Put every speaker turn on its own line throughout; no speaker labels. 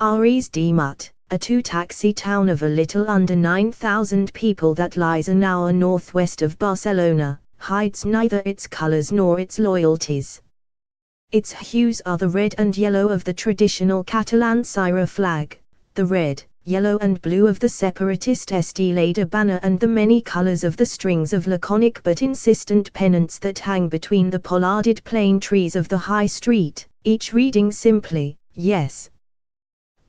Ares de Munt, a two-taxi town of a little under 9,000 people that lies an hour northwest of Barcelona, hides neither its colors nor its loyalties. Its hues are the red and yellow of the traditional Catalan Sierra flag, the red, yellow and blue of the separatist Estelada banner, and the many colors of the strings of laconic but insistent pennants that hang between the pollarded plane trees of the high street, each reading simply, yes.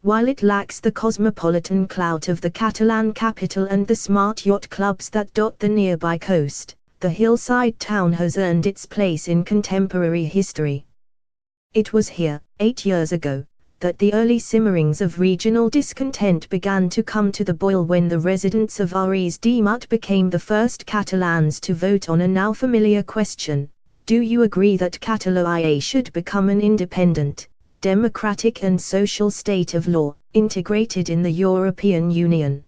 While it lacks the cosmopolitan clout of the Catalan capital and the smart yacht clubs that dot the nearby coast, the hillside town has earned its place in contemporary history. It was here, 8 years ago, that the early simmerings of regional discontent began to come to the boil when the residents of Ares de Munt became the first Catalans to vote on a now familiar question: do you agree that Catalonia should become an independent, democratic and social state of law, integrated in the European Union?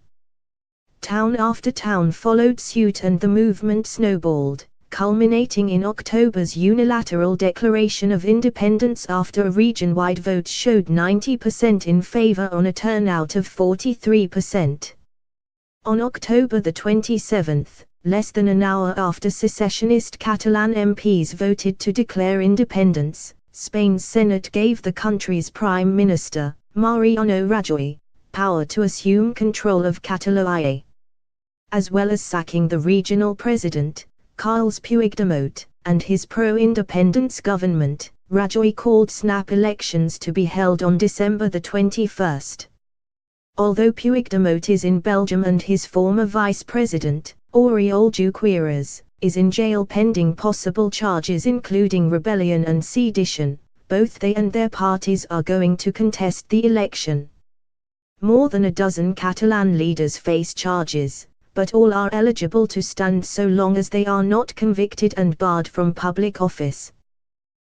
Town after town followed suit and the movement snowballed, culminating in October's unilateral declaration of independence after a region-wide vote showed 90% in favor on a turnout of 43%. On October the 27th, less than an hour after secessionist Catalan MPs voted to declare independence, Spain's Senate gave the country's Prime Minister, Mariano Rajoy, power to assume control of Catalonia. As well as sacking the regional president, Carles Puigdemont, and his pro-independence government, Rajoy called snap elections to be held on December the 21st. Although Puigdemont is in Belgium and his former vice president, Oriol Junqueras, is in jail pending possible charges including rebellion and sedition, both they and their parties are going to contest the election. More than a dozen Catalan leaders face charges, but all are eligible to stand so long as they are not convicted and barred from public office.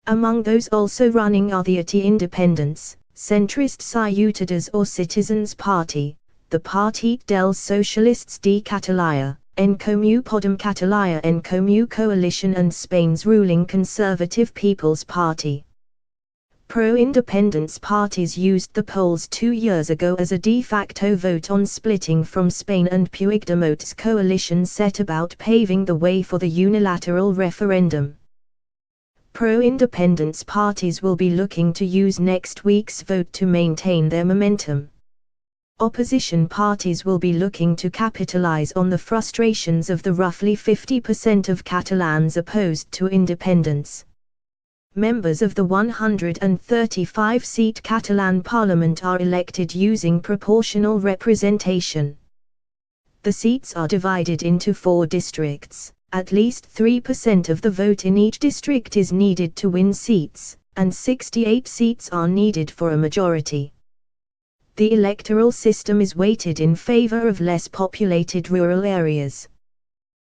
Among those also running are the Independents, centrist Ciutadans or Citizens Party, the Partit dels Socialistes de Catalunya, En Comú Podem Catalunya, En Comú Coalition, and Spain's ruling Conservative People's Party. Pro-independence parties used the polls 2 years ago as a de facto vote on splitting from Spain, and Puigdemont's coalition set about paving the way for the unilateral referendum. Pro-independence parties will be looking to use next week's vote to maintain their momentum. Opposition parties will be looking to capitalize on the frustrations of the roughly 50% of Catalans opposed to independence. Members of the 135-seat Catalan Parliament are elected using proportional representation. The seats are divided into 4 districts. At least 3% of the vote in each district is needed to win seats, and 68 seats are needed for a majority. The electoral system is weighted in favor of less populated rural areas.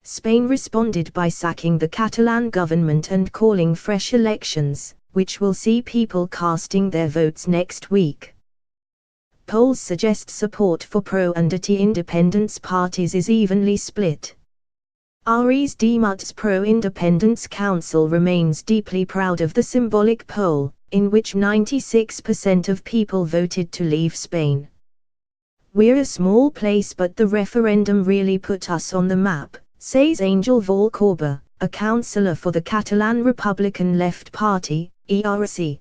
Spain responded by sacking the Catalan government and calling fresh elections, which will see people casting their votes next week. Polls suggest support for pro- and anti-independence parties is evenly split. Ares de Munt's pro-independence council remains deeply proud of the symbolic poll, in which 96% of people voted to leave Spain. "We're a small place, but the referendum really put us on the map," says Angel Valcorba, a councillor for the Catalan Republican Left Party, ERC.